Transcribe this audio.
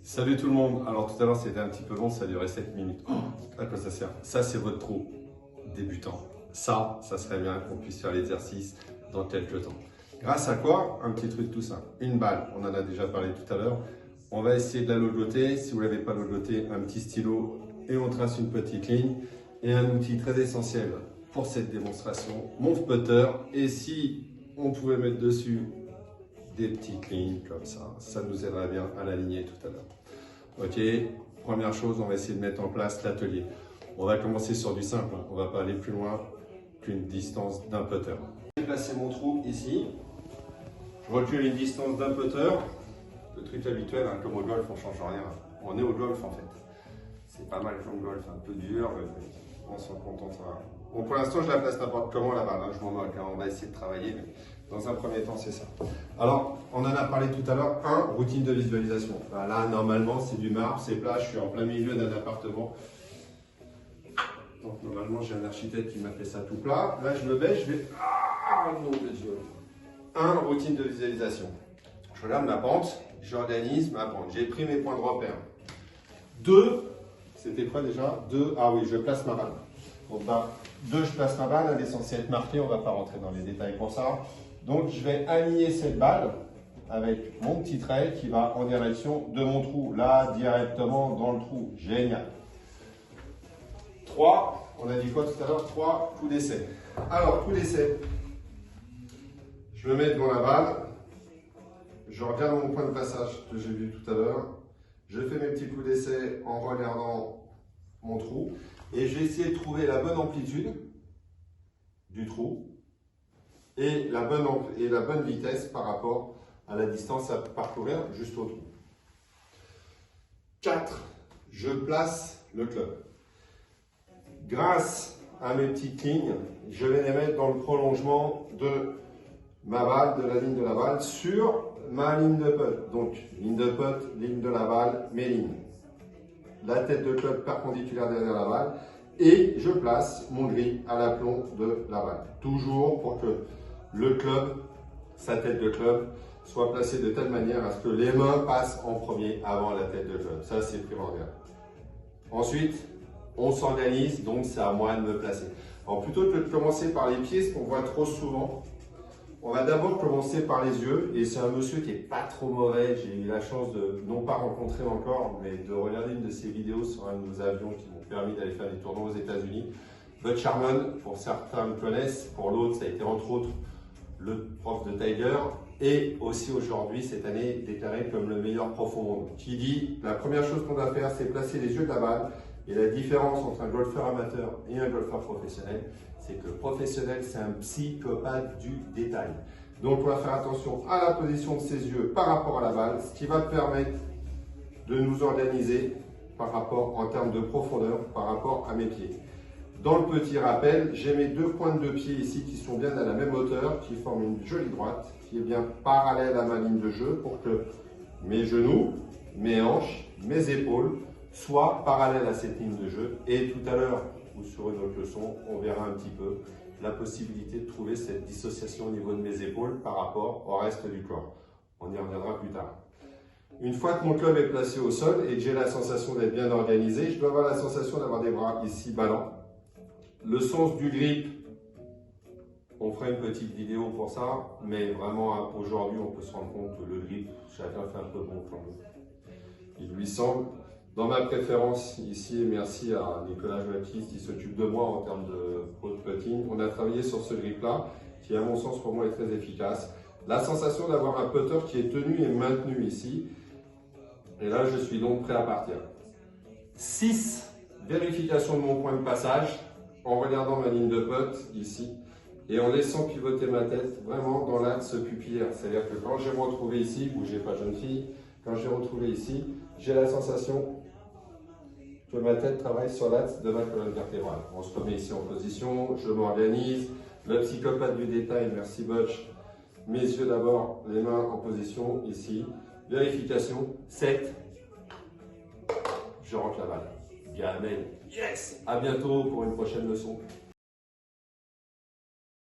Salut tout le monde. Alors tout à l'heure c'était un petit peu long, ça a duré 7 minutes. Oh, à quoi ça sert? Ça c'est votre trou débutant. Ça serait bien qu'on puisse faire l'exercice dans quelques temps. Grâce à quoi? Un petit truc tout simple. Une balle, on en a déjà parlé tout à l'heure. On va essayer de la logoter. Si vous ne l'avez pas logoté, un petit stylo et on trace une petite ligne. Et un outil très essentiel pour cette démonstration, mon putter. Et si on pouvait mettre dessus des petites lignes comme ça nous aiderait bien à l'aligner tout à l'heure. Ok, première chose, on va essayer de mettre en place l'atelier. On va commencer sur du simple, on ne va pas aller plus loin qu'une distance d'un putter. Je vais placer mon trou ici, je recule une distance d'un putter. Le truc habituel, hein, comme au golf, on ne change rien. On est au golf en fait. C'est pas mal comme golf, un peu dur, mais on s'en contentera. Bon, pour l'instant, je la place n'importe comment la balle, hein, je m'en moque, hein, on va essayer de travailler, mais dans un premier temps, c'est ça. Alors, on en a parlé tout à l'heure, routine de visualisation. Ben là, normalement, c'est du marbre, c'est plat, je suis en plein milieu d'un appartement. Donc, normalement, j'ai un architecte qui m'a fait ça tout plat. Là, je me baisse, je vais... Ah, nom de Dieu. Routine de visualisation. Je regarde ma pente, j'organise ma pente. J'ai pris mes points de repère. 2, c'était quoi déjà? 2, ah oui, je place ma balle. Donc, 2, je place ma balle, elle est censée être marquée, on ne va pas rentrer dans les détails pour ça. Donc, je vais aligner cette balle avec mon petit trait qui va en direction de mon trou, là, directement dans le trou. Génial. 3, on a dit quoi tout à l'heure? 3 coups d'essai. Alors, coup d'essai, je me mets devant la balle, je regarde mon point de passage que j'ai vu tout à l'heure, je fais mes petits coups d'essai en regardant mon trou et je vais essayer de trouver la bonne amplitude du trou et la bonne vitesse par rapport à la distance à parcourir juste au trou. 4, je place le club. Grâce à mes petites lignes, je vais les mettre dans le prolongement de ma balle, de la ligne de la balle, sur ma ligne de putt. Donc, ligne de putt, ligne de la balle, mes lignes. La tête de club perpendiculaire derrière la balle. Et je place mon grip à l'aplomb de la balle. Toujours pour que le club, sa tête de club, soit placée de telle manière à ce que les mains passent en premier avant la tête de club. Ça, c'est primordial. Ensuite, on s'organise, donc c'est à moi de me placer. Alors plutôt que de commencer par les pieds, ce qu'on voit trop souvent, on va d'abord commencer par les yeux. Et c'est un monsieur qui n'est pas trop mauvais. J'ai eu la chance de, non pas rencontrer encore, mais de regarder une de ses vidéos sur un de nos avions qui m'ont permis d'aller faire des tournois aux États-Unis. Butch Harmon, pour certains le connaissent, pour l'autre, ça a été entre autres le prof de Tiger. Et aussi aujourd'hui, cette année, déclaré comme le meilleur prof au monde. Qui dit, la première chose qu'on doit faire, c'est placer les yeux de la balle. Et la différence entre un golfeur amateur et un golfeur professionnel, c'est que le professionnel, c'est un psychopathe du détail. Donc, on va faire attention à la position de ses yeux par rapport à la balle, ce qui va permettre de nous organiser par rapport, en termes de profondeur, par rapport à mes pieds. Dans le petit rappel, j'ai mes 2 pointes de pied ici qui sont bien à la même hauteur, qui forment une jolie droite, qui est bien parallèle à ma ligne de jeu pour que mes genoux, mes hanches, mes épaules soient parallèles à cette ligne de jeu. Et tout à l'heure, ou sur une autre leçon, on verra un petit peu la possibilité de trouver cette dissociation au niveau de mes épaules par rapport au reste du corps. On y reviendra plus tard. Une fois que mon club est placé au sol et que j'ai la sensation d'être bien organisé, je dois avoir la sensation d'avoir des bras ici ballants. Le sens du grip, on fera une petite vidéo pour ça, mais vraiment aujourd'hui on peut se rendre compte que le grip, chacun fait un peu bon comme il lui semble. Dans ma préférence ici, et merci à Nicolas Joachis qui s'occupe de moi en termes de pro putting, on a travaillé sur ce grip-là, qui à mon sens pour moi est très efficace. La sensation d'avoir un putter qui est tenu et maintenu ici. Et là, je suis donc prêt à partir. 6, vérification de mon point de passage, en regardant ma ligne de putt ici, et en laissant pivoter ma tête vraiment dans l'axe pupillaire. C'est-à-dire que quand je vais me retrouver ici, bougez pas jeune fille, quand je vais me retrouver ici, j'ai la sensation que ma tête travaille sur l'axe de ma colonne vertébrale. On se remet ici en position, je m'organise, le psychopathe du détail, merci Butch. Mes yeux d'abord, les mains en position ici. Vérification, 7. Je rentre la balle. Bien, amen. Yes! À bientôt pour une prochaine leçon.